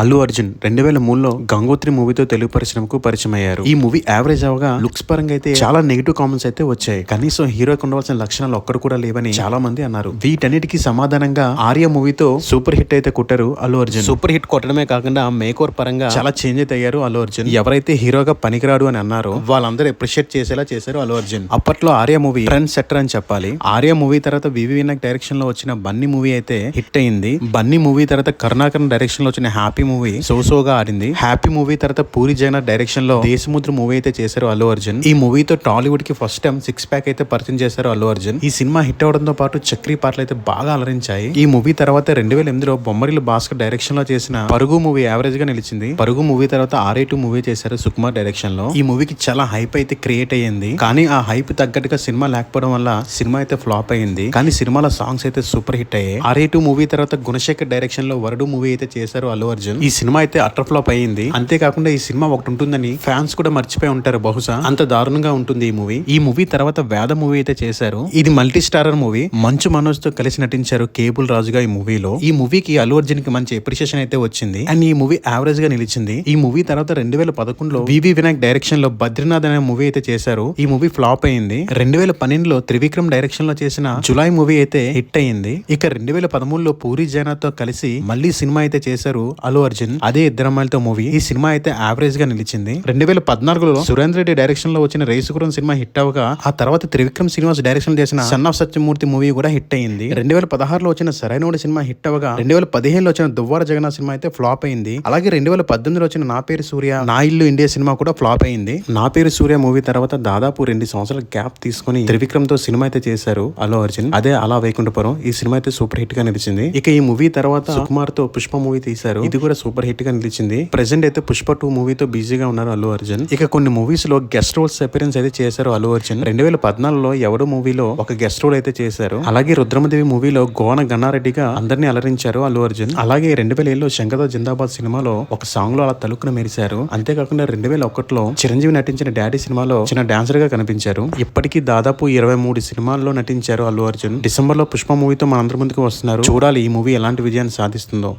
అల్లు అర్జున్ 2003లో గంగోత్రి మూవీతో తెలుగు పరిశ్రమకు పరిచయం అయ్యారు. ఈ మూవీ యావరేజ్ అవగా లుక్స్ పరంగా అయితే చాలా నెగిటివ్ కామెంట్స్ అయితే వచ్చాయి. కనీసం హీరోకి ఉండవలసిన లక్షణాలు ఒక్కడు కూడా లేవని చాలా మంది అన్నారు. వీటన్నిటికీ సమాధానంగా ఆర్య మూవీతో సూపర్ హిట్ అయితే కొట్టారు అల్లు అర్జున్. సూపర్ హిట్ కొట్టడమే కాకుండా మేక్ ఓవర్ పరంగా చాలా చేంజ్ అయితే అయ్యారు అల్లు అర్జున్. ఎవరైతే హీరోగా పనికిరాడు అని అన్నారో వాళ్ళందరూ అప్రిషియేట్ చేసేలా చేశారు అల్లు అర్జున్. అప్పట్లో ఆర్య మూవీ ట్రెండ్ సెట్టర్ అని చెప్పాలి. ఆర్య మూవీ తర్వాత వివి వినాయక్ డైరెక్షన్ లో వచ్చిన బన్నీ మూవీ అయితే హిట్ అయింది. బన్నీ మూవీ తర్వాత కరుణాకరన్ డైరెక్షన్ లో వచ్చిన హ్యాపీ మూవీ సోసోగా ఆడింది. హ్యాపీ మూవీ తర్వాత పూరి జగన్నాథ్ డైరెక్షన్ లో దేశముద్ర మూవీ అయితే చేశారు అల్లు అర్జున్. ఈ మూవీతో టాలీవుడ్ కి ఫస్ట్ టైం 6 ప్యాక్ అయితే పరిచయం చేశారు అల్లు అర్జున్. ఈ సినిమా హిట్ అవడంతో పాటు చక్రీ పాటలు అయితే బాగా అలరించాయి. ఈ మూవీ తర్వాత 2008లో బొమ్మరిల్లు భాస్కర్ డైరెక్షన్ లో చేసిన పరుగు మూవీ యావరేజ్ గా నిలిచింది. పరుగు మూవీ తర్వాత R2 మూవీ చేశారు సుకుమార్ డైరెక్షన్ లో. ఈ మూవీకి చాలా హైప్ అయితే క్రియేట్ అయ్యింది. కానీ ఆ హైప్ తగ్గట్టుగా సినిమా లేకపోవడం వల్ల సినిమా అయితే ఫ్లాప్ అయ్యింది. కానీ సినిమాలో సాంగ్స్ అయితే సూపర్ హిట్ అయ్యాయి. R2 మూవీ తర్వాత గుణశేఖర్ డైరెక్షన్ లో వరుడు మూవీ అయితే చేశారు అల్లు అర్జున్. ఈ సినిమా అయితే అటర్ ఫ్లాప్ అయ్యింది. అంతేకాకుండా ఈ సినిమా ఒకటి ఉంటుందని ఫ్యాన్స్ కూడా మర్చిపోయి ఉంటారు బహుశా, అంత దారుణంగా ఉంటుంది ఈ మూవీ. ఈ మూవీ తర్వాత వేద మూవీ అయితే చేశారు. ఇది multi starrer movie. Manchu Manoj తో కలిసి నటించారు కేబుల్ రాజుగా ఈ మూవీలో. ఈ మూవీకి అల్లు అర్జున్ కి మంచి అప్రిషియేషన్ అయితే వచ్చింది. అండ్ ఈ మూవీ యావరేజ్ గా నిలిచింది. ఈ మూవీ తర్వాత 2011లో వివి వినాయక్ డైరెక్షన్ లో బద్రీనాథ్ అనే మూవీ అయితే చేశారు. ఈ మూవీ ఫ్లాప్ అయింది. 2012లో త్రివిక్రమ్ డైరెక్షన్ లో చేసిన జులై మూవీ అయితే హిట్ అయింది. ఇక 2013లో పూరి జగన్నాథ్ తో కలిసి మళ్ళీ సినిమా అయితే చేశారు అల్లు అర్జున్. అదే ఇద్దరమ్మాయిలతో మూవీ. ఈ సినిమా అయితే యావరేజ్ గా నిలిచింది. 2014లో సురేంద్ర రెడ్డి డైరెక్షన్ లో వచ్చిన రేసుగురం సినిమా హిట్ అవగా ఆ తర్వాత త్రివిక్రమ్ శ్రీనివాస్ డైరెక్షన్ చేసిన సన్ ఆఫ్ సత్యమూర్తి మూవీ కూడా హిట్ అయింది. 2016లో వచ్చిన సరైనోడి సినిమా హిట్ అవగా 2015లో వచ్చిన దువ్వార జగన్నాథ్ సినిమా అయితే ఫ్లాప్ అయింది. అలాగే 2018లో వచ్చిన నా పేరు సూర్య నా ఇల్లు ఇండియా సినిమా కూడా ఫ్లాప్ అయింది. నా పేరు సూర్య మూవీ తర్వాత దాదాపు 2 సంవత్సరాల గ్యాప్ తీసుకుని త్రివిక్రమ్ తో సినిమా అయితే చేశారు అల్లు అర్జున్. అదే అలా వైకుంఠపురం. ఈ సినిమా అయితే సూపర్ హిట్ గా నిలిచింది. ఇక ఈ మూవీ తర్వాత సుకుమార్ తో పుష్ప మూవీ తీశారు. ఇది కూడా సూపర్ హిట్ గా నిలిచింది. ప్రెసెంట్ అయితే పుష్ప 2 మూవీతో బిజీగా ఉన్నారు అల్లు అర్జున్. ఇక కొన్ని మూవీస్ లో గెస్ట్ రోల్స్ అపిరెన్స్ అయితే చేశారు అల్లు అర్జున్. 2014లో ఎవడు మూవీలో ఒక గెస్ట్ రోల్ అయితే చేశారు. అలాగే రుద్రమదేవి మూవీలో గోన గన్నారెడ్డిగా అందరినీ అలరించారు అల్లు అర్జున్. అలాగే 2007లో శంకర్తో జిందాబాద్ సినిమాలో ఒక సాంగ్ లో అలా తలుక్కున మెరిశారు. అంతేకాకుండా 2001లో చిరంజీవి నటించిన డాడీ సినిమాలో చిన్న డాన్సర్ గా కనిపించారు. ఇప్పటికీ దాదాపు 23 సినిమాల్లో నటించారు అల్లు అర్జున్. డిసెంబర్ లో పుష్ప మూవీతో మనందరి ముందుకు వస్తున్నారు. చూడాలి ఈ మూవీ ఎలాంటి విజయాన్ని సాధిస్తుందో.